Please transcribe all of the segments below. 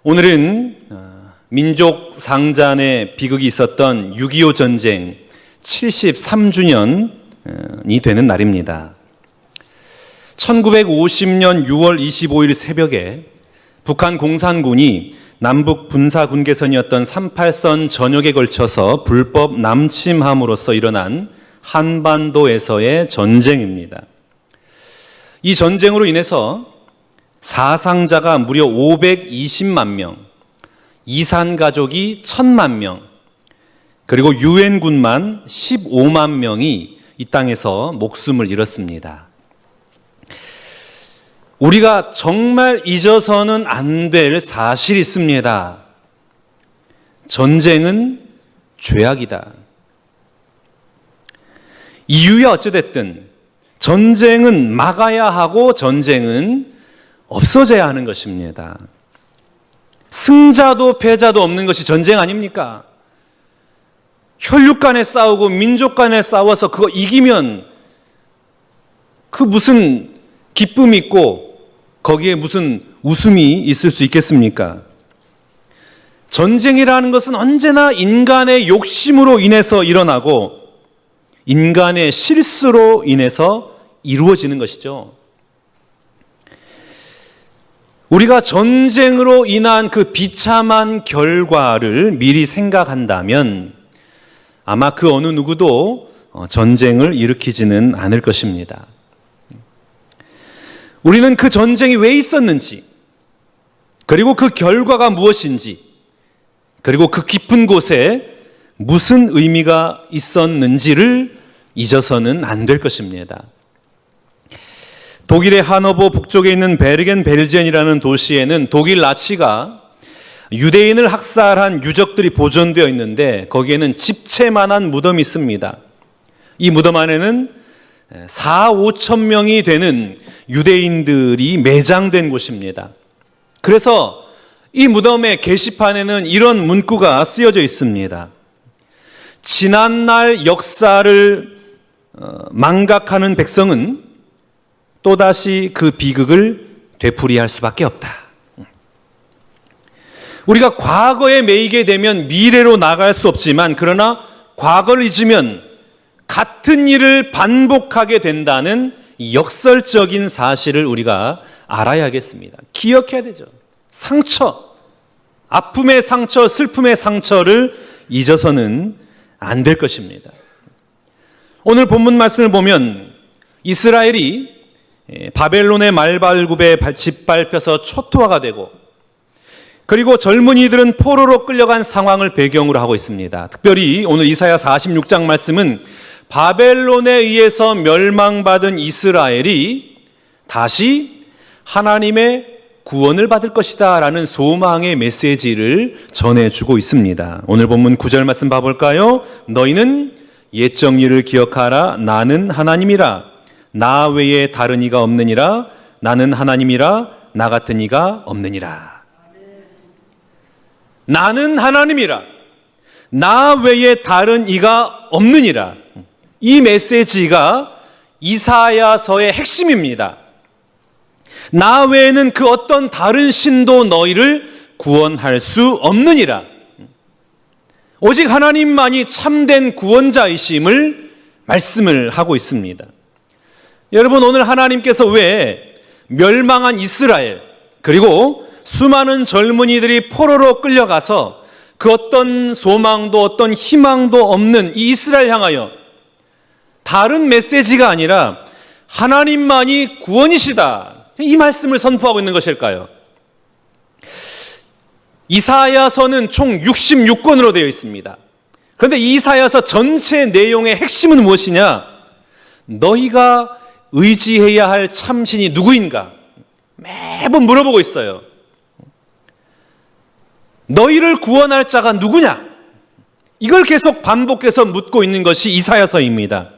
오늘은 민족 상잔의 비극이 있었던 6.25 전쟁 73주년이 되는 날입니다. 1950년 6월 25일 새벽에 북한 공산군이 남북 군사 분계선이었던 38선 전역에 걸쳐서 불법 남침함으로써 일어난 한반도에서의 전쟁입니다. 이 전쟁으로 인해서 사상자가 무려 520만 명, 이산 가족이 1000만 명, 그리고 유엔군만 15만 명이 이 땅에서 목숨을 잃었습니다. 우리가 정말 잊어서는 안 될 사실이 있습니다. 전쟁은 죄악이다. 이유야 어찌됐든 전쟁은 막아야 하고 전쟁은 없어져야 하는 것입니다. 승자도 패자도 없는 것이 전쟁 아닙니까? 혈육 간에 싸우고 민족 간에 싸워서 그거 이기면 그 무슨 기쁨이 있고 거기에 무슨 웃음이 있을 수 있겠습니까? 전쟁이라는 것은 언제나 인간의 욕심으로 인해서 일어나고 인간의 실수로 인해서 이루어지는 것이죠. 우리가 전쟁으로 인한 그 비참한 결과를 미리 생각한다면 아마 그 어느 누구도 전쟁을 일으키지는 않을 것입니다. 우리는 그 전쟁이 왜 있었는지, 그리고 그 결과가 무엇인지, 그리고 그 깊은 곳에 무슨 의미가 있었는지를 잊어서는 안 될 것입니다. 독일의 하노버 북쪽에 있는 베르겐 벨젠이라는 도시에는 독일 나치가 유대인을 학살한 유적들이 보존되어 있는데 거기에는 집채만한 무덤이 있습니다. 이 무덤 안에는 4-5천 명이 되는 유대인들이 매장된 곳입니다. 그래서 이 무덤의 게시판에는 이런 문구가 쓰여져 있습니다. 지난날 역사를 망각하는 백성은 또다시 그 비극을 되풀이할 수밖에 없다. 우리가 과거에 매이게 되면 미래로 나갈 수 없지만 그러나 과거를 잊으면 같은 일을 반복하게 된다는 역설적인 사실을 우리가 알아야겠습니다. 기억해야 되죠. 상처, 아픔의 상처, 슬픔의 상처를 잊어서는 안 될 것입니다. 오늘 본문 말씀을 보면 이스라엘이 바벨론의 말발굽에 짓밟혀서 초토화가 되고 그리고 젊은이들은 포로로 끌려간 상황을 배경으로 하고 있습니다. 특별히 오늘 이사야 46장 말씀은 바벨론에 의해서 멸망받은 이스라엘이 다시 하나님의 구원을 받을 것이다 라는 소망의 메시지를 전해주고 있습니다. 오늘 본문 9절 말씀 봐볼까요? 너희는 옛 정리를 기억하라. 나는 하나님이라. 나 외에 다른 이가 없느니라. 나는 하나님이라. 나 같은 이가 없느니라. 나는 하나님이라. 나 외에 다른 이가 없느니라. 이 메시지가 이사야서의 핵심입니다. 나 외에는 그 어떤 다른 신도 너희를 구원할 수 없느니라. 오직 하나님만이 참된 구원자이심을 말씀을 하고 있습니다. 여러분, 오늘 하나님께서 왜 멸망한 이스라엘 그리고 수많은 젊은이들이 포로로 끌려가서 그 어떤 소망도 어떤 희망도 없는 이 이스라엘 향하여 다른 메시지가 아니라 하나님만이 구원이시다, 이 말씀을 선포하고 있는 것일까요? 이사야서는 총 66권으로 되어 있습니다. 그런데 이사야서 전체 내용의 핵심은 무엇이냐? 너희가 의지해야 할 참신이 누구인가? 매번 물어보고 있어요. 너희를 구원할 자가 누구냐? 이걸 계속 반복해서 묻고 있는 것이 이사야서입니다.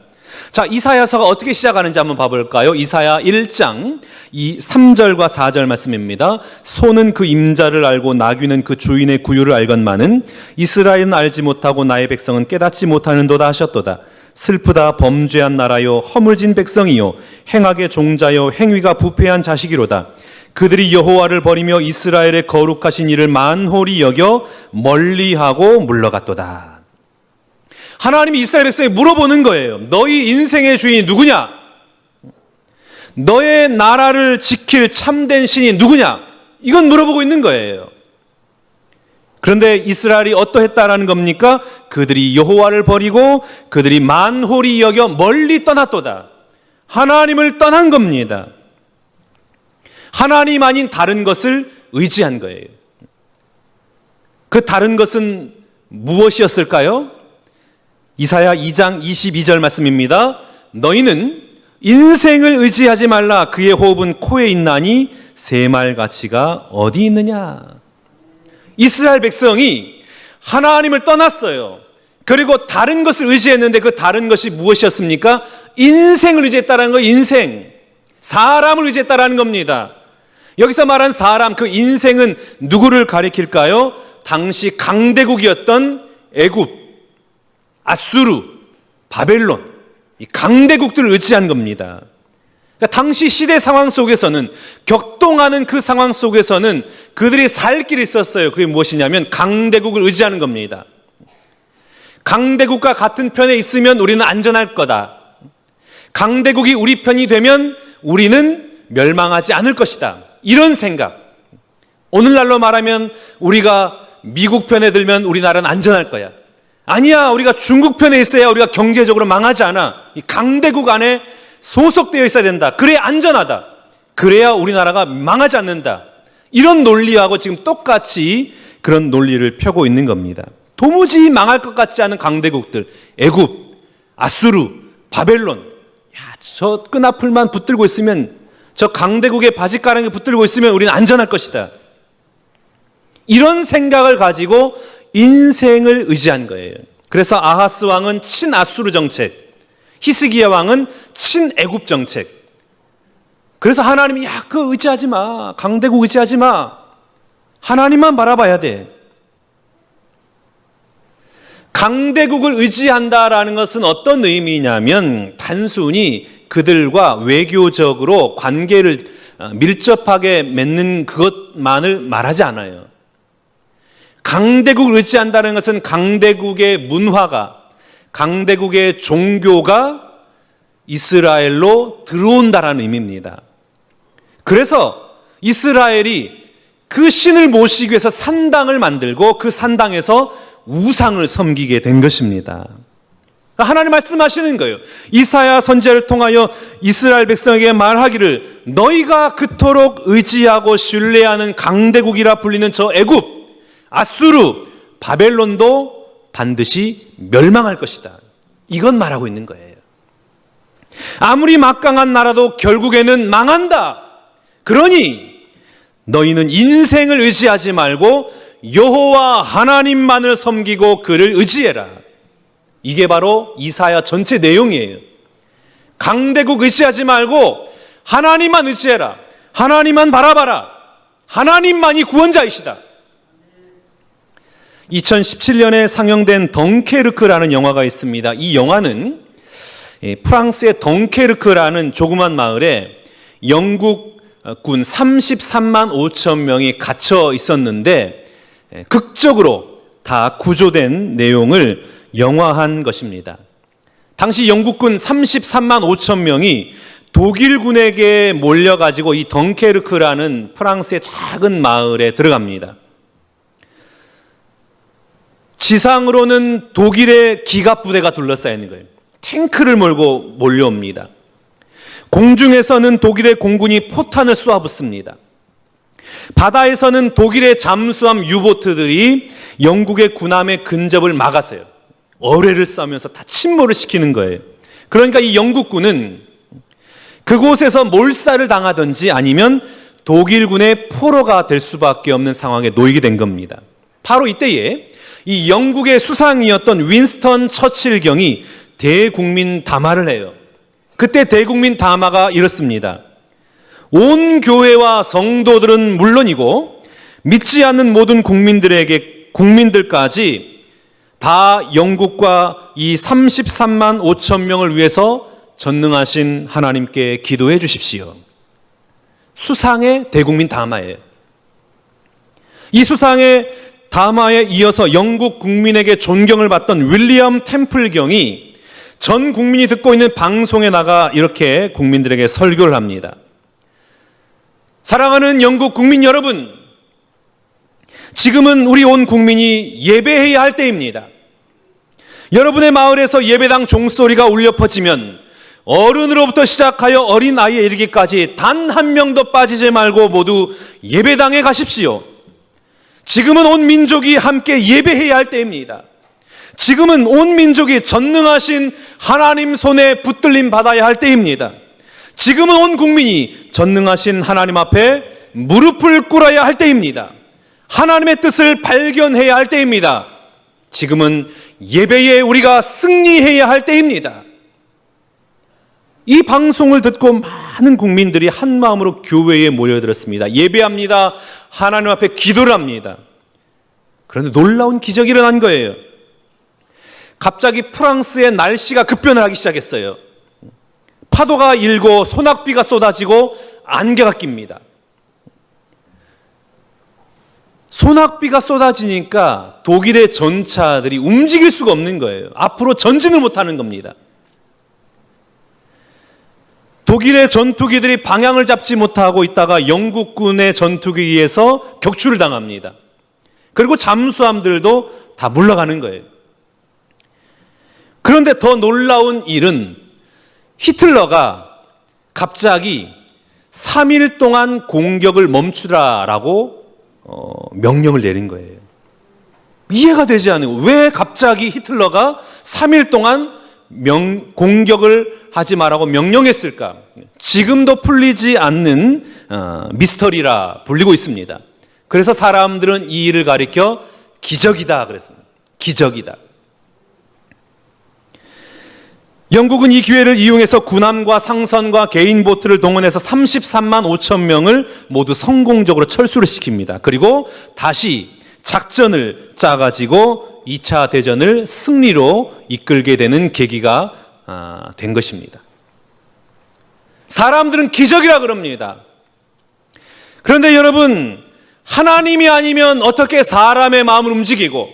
자, 이사야서가 어떻게 시작하는지 한번 봐볼까요? 이사야 1장 3절과 4절 말씀입니다. 소는 그 임자를 알고 나귀는 그 주인의 구유를 알건만은 이스라엘은 알지 못하고 나의 백성은 깨닫지 못하는도다 하셨도다. 슬프다 범죄한 나라요 허물진 백성이요 행악의 종자요 행위가 부패한 자식이로다. 그들이 여호와를 버리며 이스라엘의 거룩하신 이를 만홀히 여겨 멀리하고 물러갔도다. 하나님이 이스라엘 백성에게 물어보는 거예요. 너희 인생의 주인이 누구냐? 너의 나라를 지킬 참된 신이 누구냐? 이건 물어보고 있는 거예요. 그런데 이스라엘이 어떠했다라는 겁니까? 그들이 여호와를 버리고 그들이 만홀히 여겨 멀리 떠났도다. 하나님을 떠난 겁니다. 하나님 아닌 다른 것을 의지한 거예요. 그 다른 것은 무엇이었을까요? 이사야 2장 22절 말씀입니다. 너희는 인생을 의지하지 말라. 그의 호흡은 코에 있나니 새말가치가 어디 있느냐. 이스라엘 백성이 하나님을 떠났어요. 그리고 다른 것을 의지했는데 그 다른 것이 무엇이었습니까? 인생을 의지했다는 거예요. 인생. 사람을 의지했다는 겁니다. 여기서 말한 사람, 그 인생은 누구를 가리킬까요? 당시 강대국이었던 애굽, 아수르, 바벨론, 이 강대국들을 의지한 겁니다. 그러니까 당시 시대 상황 속에서는, 격동하는 그 상황 속에서는 그들이 살 길이 있었어요. 그게 무엇이냐면 강대국을 의지하는 겁니다. 강대국과 같은 편에 있으면 우리는 안전할 거다. 강대국이 우리 편이 되면 우리는 멸망하지 않을 것이다. 이런 생각. 오늘날로 말하면 우리가 미국 편에 들면 우리나라는 안전할 거야. 아니야, 우리가 중국 편에 있어야 우리가 경제적으로 망하지 않아. 이 강대국 안에 소속되어 있어야 된다. 그래야 안전하다. 그래야 우리나라가 망하지 않는다. 이런 논리하고 지금 똑같이 그런 논리를 펴고 있는 겁니다. 도무지 망할 것 같지 않은 강대국들, 애굽, 아수르, 바벨론. 야, 저 끈앞을만 붙들고 있으면, 저 강대국의 바짓가랑이에 붙들고 있으면 우리는 안전할 것이다. 이런 생각을 가지고 인생을 의지한 거예요. 그래서 아하스 왕은 친아수르 정책, 히스기야 왕은 친애굽 정책. 그래서 하나님이 야, 그거 의지하지 마. 강대국 의지하지 마. 하나님만 바라봐야 돼. 강대국을 의지한다라는 것은 어떤 의미냐면 단순히 그들과 외교적으로 관계를 밀접하게 맺는 그것만을 말하지 않아요. 강대국을 의지한다는 것은 강대국의 문화가, 강대국의 종교가 이스라엘로 들어온다라는 의미입니다. 그래서 이스라엘이 그 신을 모시기 위해서 산당을 만들고 그 산당에서 우상을 섬기게 된 것입니다. 하나님 말씀하시는 거예요. 이사야 선지자를 통하여 이스라엘 백성에게 말하기를 너희가 그토록 의지하고 신뢰하는 강대국이라 불리는 저 애굽, 아수르, 바벨론도 반드시 멸망할 것이다. 이건 말하고 있는 거예요. 아무리 막강한 나라도 결국에는 망한다. 그러니 너희는 인생을 의지하지 말고 여호와 하나님만을 섬기고 그를 의지해라. 이게 바로 이사야 전체 내용이에요. 강대국 의지하지 말고 하나님만 의지해라. 하나님만 바라봐라. 하나님만이 구원자이시다. 2017년에 상영된 덩케르크라는 영화가 있습니다. 이 영화는 프랑스의 덩케르크라는 조그만 마을에 영국군 33만 5천 명이 갇혀 있었는데 극적으로 다 구조된 내용을 영화한 것입니다. 당시 영국군 33만 5천 명이 독일군에게 몰려가지고 이 덩케르크라는 프랑스의 작은 마을에 들어갑니다. 지상으로는 독일의 기갑부대가 둘러싸여 있는 거예요. 탱크를 몰고 몰려옵니다. 공중에서는 독일의 공군이 포탄을 쏘아붙습니다. 바다에서는 독일의 잠수함 유보트들이 영국의 군함의 근접을 막아서요. 어뢰를 쏘면서 다 침몰을 시키는 거예요. 그러니까 이 영국군은 그곳에서 몰살을 당하든지 아니면 독일군의 포로가 될 수밖에 없는 상황에 놓이게 된 겁니다. 바로 이때에 이 영국의 수상이었던 윈스턴 처칠 경이 대국민 담화를 해요. 그때 대국민 담화가 이렇습니다. 온 교회와 성도들은 물론이고 믿지 않는 모든 국민들까지 다 영국과 이 33만 5천 명을 위해서 전능하신 하나님께 기도해 주십시오. 수상의 대국민 담화예요. 이 수상의 담화에 이어서 영국 국민에게 존경을 받던 윌리엄 템플 경이 전 국민이 듣고 있는 방송에 나가 이렇게 국민들에게 설교를 합니다. 사랑하는 영국 국민 여러분, 지금은 우리 온 국민이 예배해야 할 때입니다. 여러분의 마을에서 예배당 종소리가 울려 퍼지면 어른으로부터 시작하여 어린아이에 이르기까지 단 한 명도 빠지지 말고 모두 예배당에 가십시오. 지금은 온 민족이 함께 예배해야 할 때입니다. 지금은 온 민족이 전능하신 하나님 손에 붙들림 받아야 할 때입니다. 지금은 온 국민이 전능하신 하나님 앞에 무릎을 꿇어야 할 때입니다. 하나님의 뜻을 발견해야 할 때입니다. 지금은 예배에 우리가 승리해야 할 때입니다. 이 방송을 듣고 많은 국민들이 한 마음으로 교회에 모여들었습니다. 예배합니다. 하나님 앞에 기도를 합니다. 그런데 놀라운 기적이 일어난 거예요. 갑자기 프랑스의 날씨가 급변을 하기 시작했어요. 파도가 일고 소낙비가 쏟아지고 안개가 낍니다. 소낙비가 쏟아지니까 독일의 전차들이 움직일 수가 없는 거예요. 앞으로 전진을 못하는 겁니다. 독일의 전투기들이 방향을 잡지 못하고 있다가 영국군의 전투기에 의해서 격추를 당합니다. 그리고 잠수함들도 다 물러가는 거예요. 그런데 더 놀라운 일은 히틀러가 갑자기 3일 동안 공격을 멈추라라고 명령을 내린 거예요. 이해가 되지 않아요. 왜 갑자기 히틀러가 3일 동안 공격을 하지 말라고 명령했을까? 지금도 풀리지 않는 미스터리라 불리고 있습니다. 그래서 사람들은 이 일을 가리켜 기적이다 그랬습니다. 기적이다. 영국은 이 기회를 이용해서 군함과 상선과 개인 보트를 동원해서 33만 5천 명을 모두 성공적으로 철수를 시킵니다. 그리고 다시 작전을 짜가지고 2차 대전을 승리로 이끌게 되는 계기가 된 것입니다. 사람들은 기적이라 그럽니다. 그런데 여러분, 하나님이 아니면 어떻게 사람의 마음을 움직이고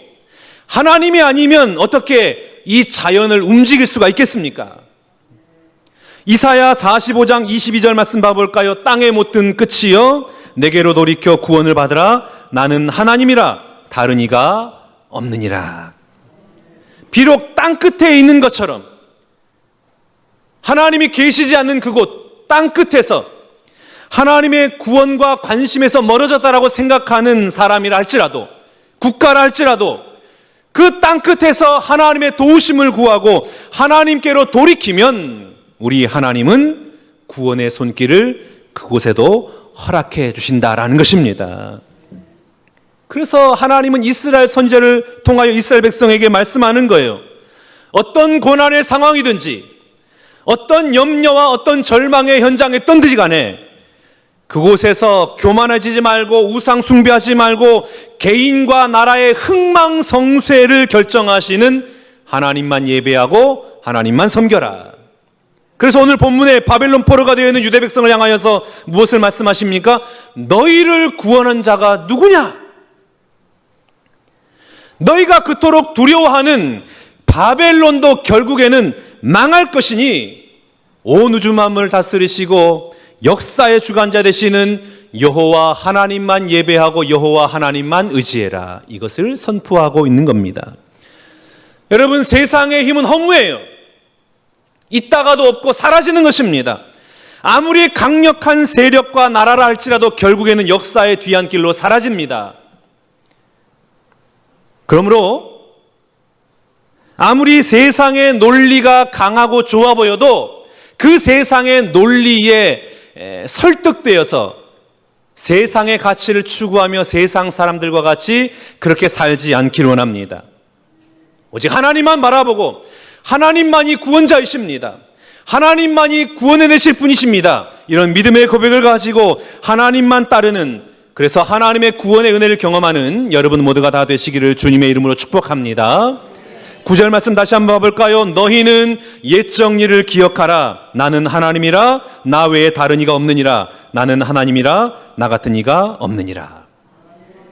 하나님이 아니면 어떻게 이 자연을 움직일 수가 있겠습니까? 이사야 45장 22절 말씀 봐볼까요? 땅에 못든 끝이여 내게로 돌이켜 구원을 받으라. 나는 하나님이라 다른 이가 없느니라. 비록 땅 끝에 있는 것처럼 하나님이 계시지 않는 그곳 땅 끝에서 하나님의 구원과 관심에서 멀어졌다라고 생각하는 사람이라 할지라도, 국가라 할지라도 그 땅 끝에서 하나님의 도우심을 구하고 하나님께로 돌이키면 우리 하나님은 구원의 손길을 그곳에도 허락해 주신다라는 것입니다. 그래서 하나님은 이스라엘 선지자를 통하여 이스라엘 백성에게 말씀하는 거예요. 어떤 고난의 상황이든지 어떤 염려와 어떤 절망의 현장에 있든지 간에 그곳에서 교만해지지 말고 우상 숭배하지 말고 개인과 나라의 흥망성쇠를 결정하시는 하나님만 예배하고 하나님만 섬겨라. 그래서 오늘 본문에 바벨론 포로가 되어 있는 유대 백성을 향하여서 무엇을 말씀하십니까? 너희를 구원한 자가 누구냐? 너희가 그토록 두려워하는 바벨론도 결국에는 망할 것이니 온 우주 만물을 다스리시고 역사의 주관자 되시는 여호와 하나님만 예배하고 여호와 하나님만 의지해라. 이것을 선포하고 있는 겁니다. 여러분, 세상의 힘은 허무해요. 있다가도 없고 사라지는 것입니다. 아무리 강력한 세력과 나라라 할지라도 결국에는 역사의 뒤안길로 사라집니다. 그러므로 아무리 세상의 논리가 강하고 좋아 보여도 그 세상의 논리에 설득되어서 세상의 가치를 추구하며 세상 사람들과 같이 그렇게 살지 않기를 원합니다. 오직 하나님만 바라보고 하나님만이 구원자이십니다. 하나님만이 구원해내실 분이십니다. 이런 믿음의 고백을 가지고 하나님만 따르는, 그래서 하나님의 구원의 은혜를 경험하는 여러분 모두가 다 되시기를 주님의 이름으로 축복합니다. 9절 말씀 다시 한번 봐볼까요? 너희는 옛적 일을 기억하라. 나는 하나님이라 나 외에 다른 이가 없느니라. 나는 하나님이라 나 같은 이가 없느니라.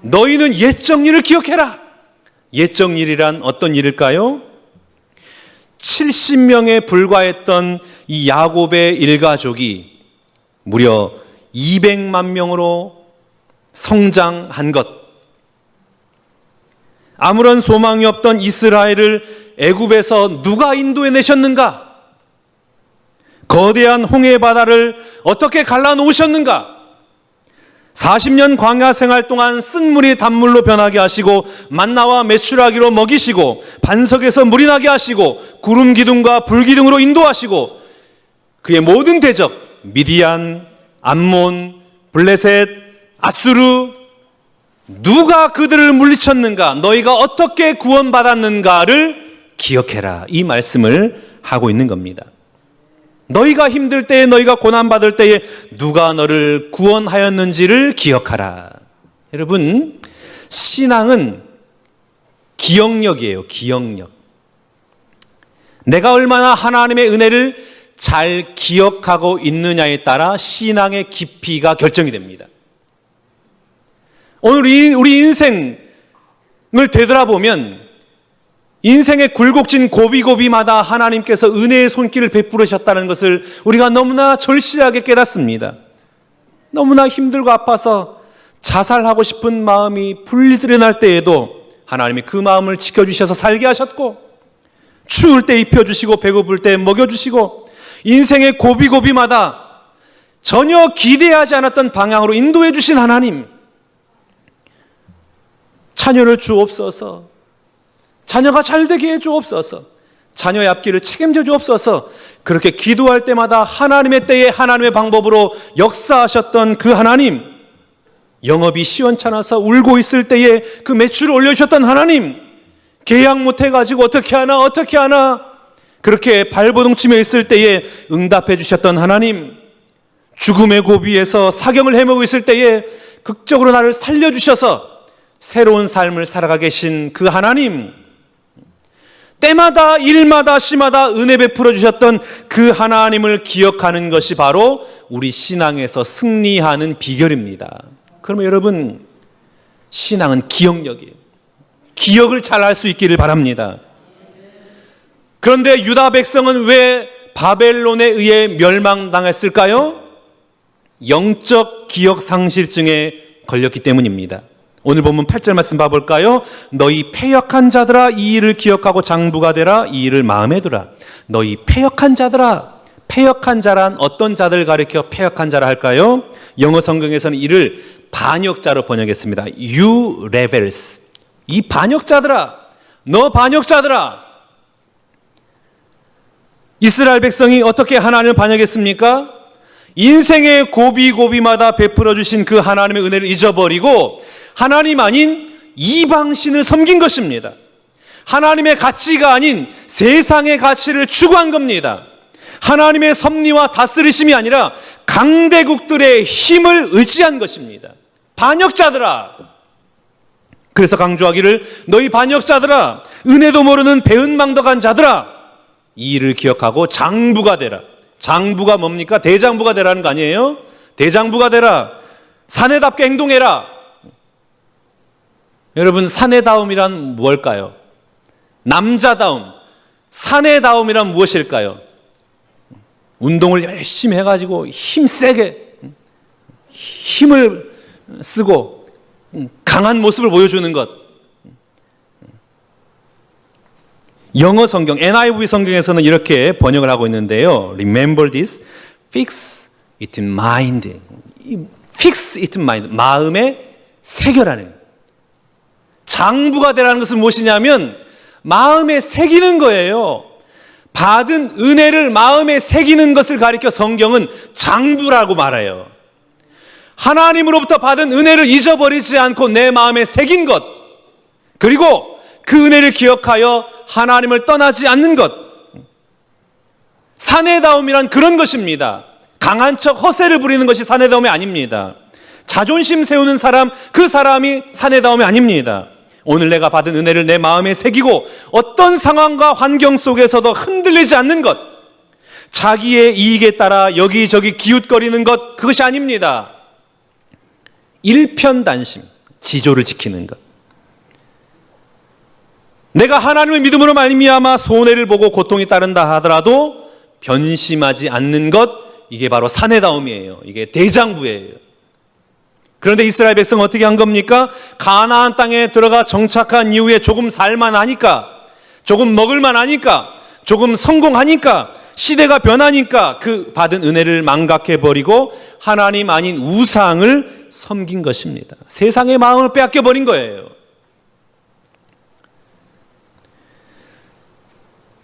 너희는 옛적 일을 기억해라. 옛적 일이란 어떤 일일까요? 70명에 불과했던 이 야곱의 일가족이 무려 200만 명으로 성장한 것, 아무런 소망이 없던 이스라엘을 애굽에서 누가 인도해내셨는가? 거대한 홍해 바다를 어떻게 갈라놓으셨는가? 40년 광야 생활 동안 쓴 물이 단물로 변하게 하시고 만나와 메추라기로 먹이시고 반석에서 물이 나게 하시고 구름 기둥과 불 기둥으로 인도하시고 그의 모든 대적 미디안, 암몬, 블레셋, 아수르 누가 그들을 물리쳤는가? 너희가 어떻게 구원받았는가를 기억해라. 이 말씀을 하고 있는 겁니다. 너희가 힘들 때에, 너희가 고난받을 때에 누가 너를 구원하였는지를 기억하라. 여러분, 신앙은 기억력이에요. 기억력. 내가 얼마나 하나님의 은혜를 잘 기억하고 있느냐에 따라 신앙의 깊이가 결정이 됩니다. 오늘 우리 인생을 되돌아보면 인생의 굴곡진 고비고비마다 하나님께서 은혜의 손길을 베풀으셨다는 것을 우리가 너무나 절실하게 깨닫습니다. 너무나 힘들고 아파서 자살하고 싶은 마음이 불리들어 날 때에도 하나님이 그 마음을 지켜주셔서 살게 하셨고, 추울 때 입혀주시고 배고플 때 먹여주시고, 인생의 고비고비마다 전혀 기대하지 않았던 방향으로 인도해 주신 하나님, 자녀를 주옵소서, 자녀가 잘되게 해주옵소서, 자녀의 앞길을 책임져 주옵소서, 그렇게 기도할 때마다 하나님의 때에 하나님의 방법으로 역사하셨던 그 하나님, 영업이 시원찮아서 울고 있을 때에 그 매출을 올려주셨던 하나님, 계약 못해가지고 어떻게 하나 그렇게 발버둥 치며 있을 때에 응답해 주셨던 하나님, 죽음의 고비에서 사경을 헤매고 있을 때에 극적으로 나를 살려주셔서 새로운 삶을 살아가 계신 그 하나님, 때마다 일마다 시마다 은혜 베풀어 주셨던 그 하나님을 기억하는 것이 바로 우리 신앙에서 승리하는 비결입니다. 그러면 여러분, 신앙은 기억력이에요. 기억을 잘 할 수 있기를 바랍니다. 그런데 유다 백성은 왜 바벨론에 의해 멸망당했을까요? 영적 기억 상실증에 걸렸기 때문입니다. 오늘 본문 8절 말씀 봐볼까요? 너희 패역한 자들아, 이 일을 기억하고 장부가 되라. 이 일을 마음에 두라. 너희 패역한 자들아. 패역한 자란 어떤 자들 가리켜 패역한 자라 할까요? 영어 성경에서는 이를 반역자로 번역했습니다. You rebels. 이 반역자들아, 너 반역자들아. 이스라엘 백성이 어떻게 하나님을 반역했습니까? 인생의 고비고비마다 베풀어 주신 그 하나님의 은혜를 잊어버리고 하나님 아닌 이방신을 섬긴 것입니다. 하나님의 가치가 아닌 세상의 가치를 추구한 겁니다. 하나님의 섭리와 다스리심이 아니라 강대국들의 힘을 의지한 것입니다. 반역자들아. 그래서 강조하기를 너희 반역자들아, 은혜도 모르는 배은망덕한 자들아, 이 일을 기억하고 장부가 되라. 장부가 뭡니까? 대장부가 되라는 거 아니에요? 대장부가 되라. 사내답게 행동해라. 여러분, 사내다움이란 뭘까요? 남자다움, 사내다움이란 무엇일까요? 운동을 열심히 해가지고 힘세게 힘을 쓰고 강한 모습을 보여주는 것. 영어 성경 NIV 성경에서는 이렇게 번역을 하고 있는데요. Remember this, fix it in mind. Fix it in mind, 마음에 새겨라는. 장부가 되라는 것은 무엇이냐면 마음에 새기는 거예요. 받은 은혜를 마음에 새기는 것을 가리켜 성경은 장부라고 말해요. 하나님으로부터 받은 은혜를 잊어버리지 않고 내 마음에 새긴 것, 그리고 그 은혜를 기억하여 하나님을 떠나지 않는 것. 사내다움이란 그런 것입니다. 강한 척 허세를 부리는 것이 사내다움이 아닙니다. 자존심 세우는 사람, 그 사람이 사내다움이 아닙니다. 오늘 내가 받은 은혜를 내 마음에 새기고 어떤 상황과 환경 속에서도 흔들리지 않는 것, 자기의 이익에 따라 여기저기 기웃거리는 것, 그것이 아닙니다. 일편단심, 지조를 지키는 것. 내가 하나님을 믿음으로 말미암아 손해를 보고 고통이 따른다 하더라도 변심하지 않는 것, 이게 바로 사내다움이에요. 이게 대장부예요. 그런데 이스라엘 백성은 어떻게 한 겁니까? 가나안 땅에 들어가 정착한 이후에 조금 살만하니까, 조금 먹을만하니까, 조금 성공하니까, 시대가 변하니까 그 받은 은혜를 망각해버리고 하나님 아닌 우상을 섬긴 것입니다. 세상의 마음을 빼앗겨버린 거예요.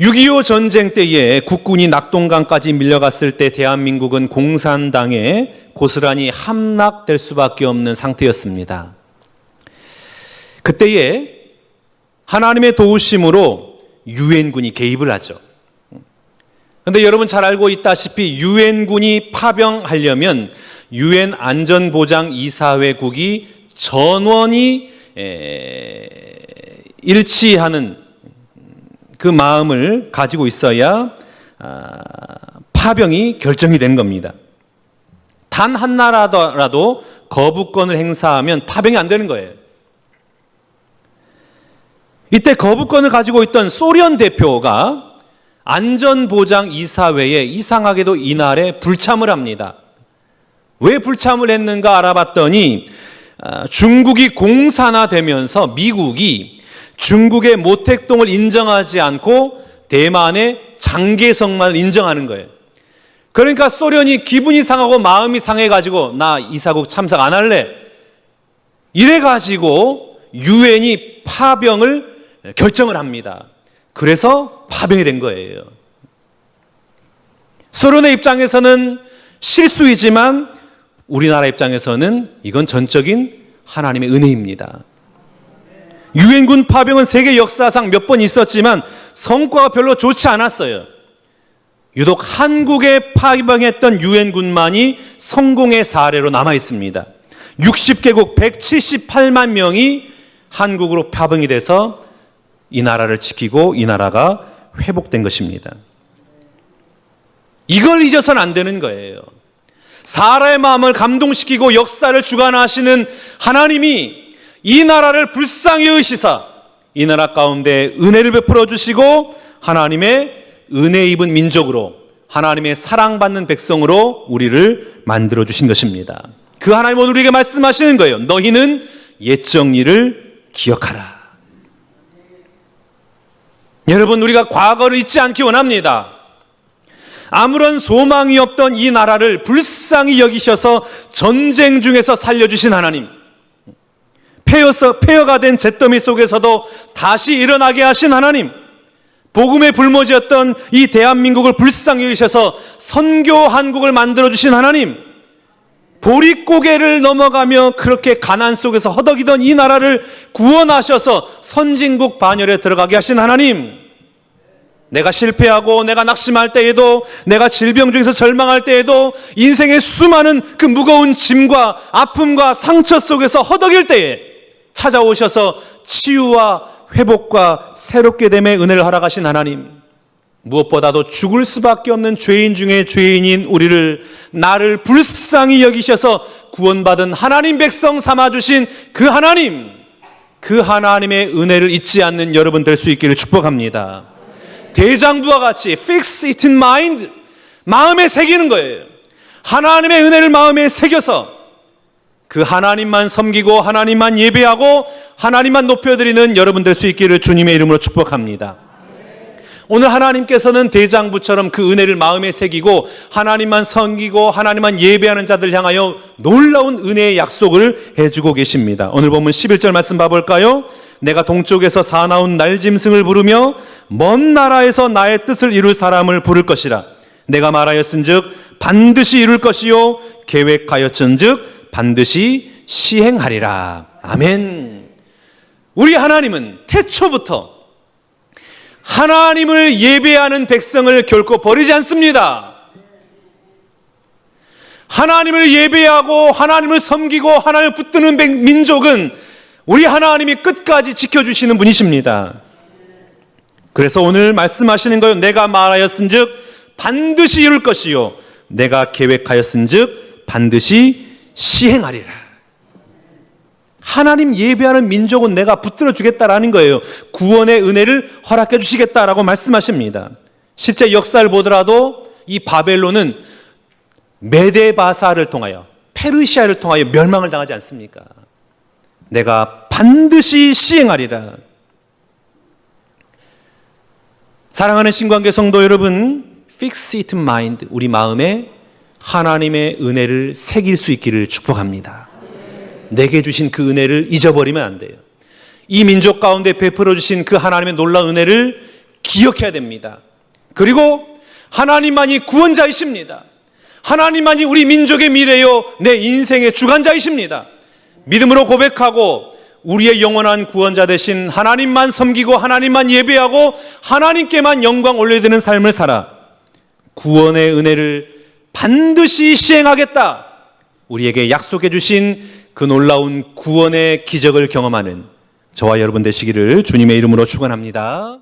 6.25 전쟁 때에 국군이 낙동강까지 밀려갔을 때 대한민국은 공산당에 고스란히 함락될 수밖에 없는 상태였습니다. 그때에 하나님의 도우심으로 유엔군이 개입을 하죠. 그런데 여러분 잘 알고 있다시피 유엔군이 파병하려면 유엔 안전보장이사회국이 전원이 일치하는 그 마음을 가지고 있어야 파병이 결정이 되는 겁니다. 단 한 나라라도 거부권을 행사하면 파병이 안 되는 거예요. 이때 거부권을 가지고 있던 소련 대표가 안전보장이사회에 이상하게도 이날에 불참을 합니다. 왜 불참을 했는가 알아봤더니 중국이 공산화되면서 미국이 중국의 모택동을 인정하지 않고 대만의 장개성만을 인정하는 거예요. 그러니까 소련이 기분이 상하고 마음이 상해가지고 나 이사국 참석 안 할래. 이래가지고 유엔이 파병을 결정을 합니다. 그래서 파병이 된 거예요. 소련의 입장에서는 실수이지만 우리나라 입장에서는 이건 전적인 하나님의 은혜입니다. 유엔군 파병은 세계 역사상 몇 번 있었지만 성과가 별로 좋지 않았어요. 유독 한국에 파병했던 유엔군만이 성공의 사례로 남아 있습니다. 60개국 178만 명이 한국으로 파병이 돼서 이 나라를 지키고 이 나라가 회복된 것입니다. 이걸 잊어서는 안 되는 거예요. 사람의 마음을 감동시키고 역사를 주관하시는 하나님이 이 나라를 불쌍히 여기시사 이 나라 가운데 은혜를 베풀어 주시고 하나님의 은혜 입은 민족으로 하나님의 사랑받는 백성으로 우리를 만들어 주신 것입니다. 그 하나님 오늘 우리에게 말씀하시는 거예요. 너희는 옛적 일을 기억하라. 여러분, 우리가 과거를 잊지 않기 원합니다. 아무런 소망이 없던 이 나라를 불쌍히 여기셔서 전쟁 중에서 살려주신 하나님, 폐허가 된 잿더미 속에서도 다시 일어나게 하신 하나님, 복음의 불모지였던 이 대한민국을 불쌍히 여기셔서 선교 한국을 만들어주신 하나님, 보릿고개를 넘어가며 그렇게 가난 속에서 허덕이던 이 나라를 구원하셔서 선진국 반열에 들어가게 하신 하나님, 내가 실패하고 내가 낙심할 때에도 내가 질병 중에서 절망할 때에도 인생의 수많은 그 무거운 짐과 아픔과 상처 속에서 허덕일 때에 찾아오셔서 치유와 회복과 새롭게 됨의 은혜를 허락하신 하나님, 무엇보다도 죽을 수밖에 없는 죄인 중에 죄인인 우리를 나를 불쌍히 여기셔서 구원받은 하나님 백성 삼아주신 그 하나님, 그 하나님의 은혜를 잊지 않는 여러분 될 수 있기를 축복합니다. 대장부와 같이 fix it in mind, 마음에 새기는 거예요. 하나님의 은혜를 마음에 새겨서 그 하나님만 섬기고 하나님만 예배하고 하나님만 높여드리는 여러분 될 수 있기를 주님의 이름으로 축복합니다. 오늘 하나님께서는 대장부처럼 그 은혜를 마음에 새기고 하나님만 섬기고 하나님만 예배하는 자들 향하여 놀라운 은혜의 약속을 해주고 계십니다. 오늘 보면 11절 말씀 봐볼까요? 내가 동쪽에서 사나운 날짐승을 부르며 먼 나라에서 나의 뜻을 이룰 사람을 부를 것이라. 내가 말하였은즉 반드시 이룰 것이요 계획하였은즉 반드시 시행하리라. 아멘. 우리 하나님은 태초부터 하나님을 예배하는 백성을 결코 버리지 않습니다. 하나님을 예배하고 하나님을 섬기고 하나님을 붙드는 민족은 우리 하나님이 끝까지 지켜주시는 분이십니다. 그래서 오늘 말씀하시는 거예요. 내가 말하였은즉 반드시 이룰 것이요 내가 계획하였은즉 반드시 시행하리라. 하나님 예배하는 민족은 내가 붙들어 주겠다라는 거예요. 구원의 은혜를 허락해 주시겠다라고 말씀하십니다. 실제 역사를 보더라도 이 바벨론은 메데바사를 통하여 페르시아를 통하여 멸망을 당하지 않습니까? 내가 반드시 시행하리라. 사랑하는 신관계 성도 여러분, fix it mind, 우리 마음에 하나님의 은혜를 새길 수 있기를 축복합니다. 내게 주신 그 은혜를 잊어버리면 안 돼요. 이 민족 가운데 베풀어 주신 그 하나님의 놀라운 은혜를 기억해야 됩니다. 그리고 하나님만이 구원자이십니다. 하나님만이 우리 민족의 미래요 내 인생의 주관자이십니다. 믿음으로 고백하고 우리의 영원한 구원자 되신 하나님만 섬기고 하나님만 예배하고 하나님께만 영광 올려드리는 삶을 살아 구원의 은혜를 반드시 시행하겠다, 우리에게 약속해 주신 그 놀라운 구원의 기적을 경험하는 저와 여러분 되시기를 주님의 이름으로 축원합니다.